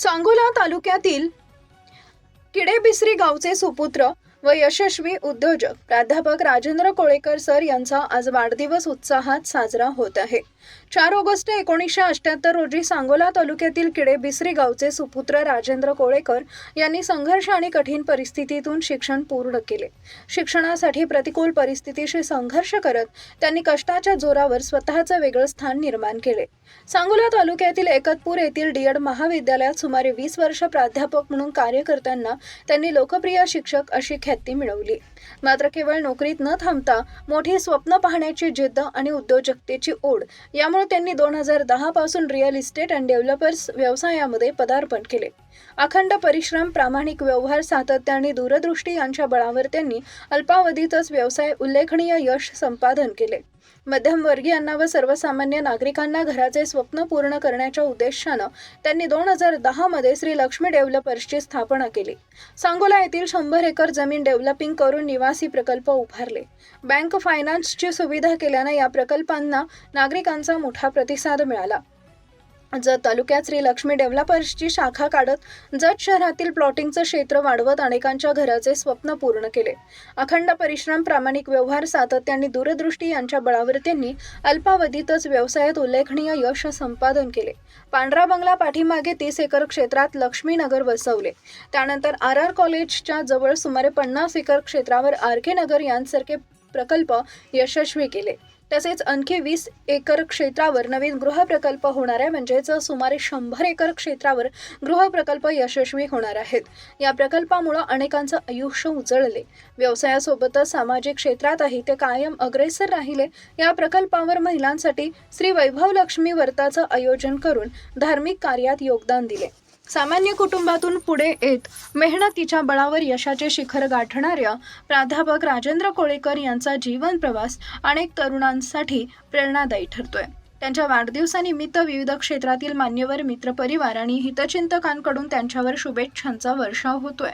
सांगोला तालुक्यातील किडेबिसरी गावचे सुपुत्र व यशस्वी उद्योजक प्राध्यापक राजेंद्र कोळेकर सर यांचा आज वाढदिवस उत्साहात साजरा होत आहे। 4 ऑगस्ट 1978 रोजी सांगोला तालुक्यातील किडेबिसरी गावचे सुपुत्र राजेंद्र कोळेकर यांनी संघर्ष आणि कठीण परिस्थितीतून शिक्षण पूर्ण केले। शिक्षणासाठी प्रतिकूल परिस्थितीशी संघर्ष करत त्यांनी कष्टाच्या जोरावर स्वतःचे वेगळे स्थान निर्माण केले। सांगोला तालुक्यातील एकतपूर येथील डीएड महाविद्यालयात सुमारे 20 वर्ष प्राध्यापक म्हणून कार्य करताना त्यांनी लोकप्रिय शिक्षक अशी ख्याती मिळवली। मात्र केवळ नोकरीत न थांबता मोठी स्वप्न पाहण्याची जिद्द आणि उद्योजकतेची ओढ यामुळे त्यांनी 2010 पासून रिअल इस्टेट अँड डेव्हलपर्स व्यवसायामध्ये पदार्पण केले। अखंड परिश्रम, प्रामाणिक व्यवहार, सातत्य आणि दूरदृष्टी यांच्या बळावर त्यांनी अल्पावधीतच व्यवसाय उल्लेखनीय यश संपादन केले। मध्यमवर्गीयांना व सर्वसामान्य नागरिकांना घराचे स्वप्न पूर्ण करण्याच्या उद्देशाने त्यांनी 2010 मध्ये श्री लक्ष्मी डेव्हलपर्सची स्थापना केली। सांगोला येथील 100 एकर जमीन डेव्हलपिंग करून निवासी प्रकल्प उभारले। बँक फायनान्सची सुविधा केल्याने या प्रकल्पांना नागरिकांचा मोठा प्रतिसाद मिळाला। जत तालुक्यात श्री लक्ष्मी डेव्हलपर्सची शाखा काढत जत शहरातील प्लॉटिंगचे क्षेत्र वाढवत अनेकांच्या घराचे स्वप्न पूर्ण केले। अखंड परिश्रम, प्रामाणिक व्यवहार, सातत्य आणि दूरदृष्टी यांच्या बळावर त्यांनी अल्पावधीतच व्यवसायात उल्लेखनीय यश संपादन केले। पांढरा बंगला पाठीमागे 30 एकर क्षेत्रात लक्ष्मीनगर वसवले। त्यानंतर RR कॉलेजच्या जवळ सुमारे 50 एकर क्षेत्रावर RK नगर यांसारखे प्रकल्प यशस्वी केले। तसेच आणखी 20 एकर क्षेत्रावर नवीन गृह प्रकल्प होणार आहे, म्हणजेच सुमारे 100 एकर क्षेत्रावर गृह प्रकल्प यशस्वी होणार आहेत। या प्रकल्पामुळे अनेकांचे आयुष्य उजळले। व्यवसायासोबतच सामाजिक क्षेत्रातही ते कायम अग्रेसर राहिले। या प्रकल्पावर महिलांसाठी श्री वैभव लक्ष्मी व्रताचे आयोजन करून धार्मिक कार्यात योगदान दिले। सामान्य कुटुंबातून पुढे येत मेहनतीच्या बळावर यशाचे शिखर गाठणाऱ्या प्राध्यापक राजेंद्र कोळेकर यांचा जीवन प्रवास अनेक तरुणांसाठी प्रेरणादायी ठरतोय। त्यांच्या वाढदिवसानिमित्त विविध क्षेत्रातील मान्यवर, मित्रपरिवार आणि हितचिंतकांकडून त्यांच्यावर शुभेच्छांचा वर्षाव होतोय।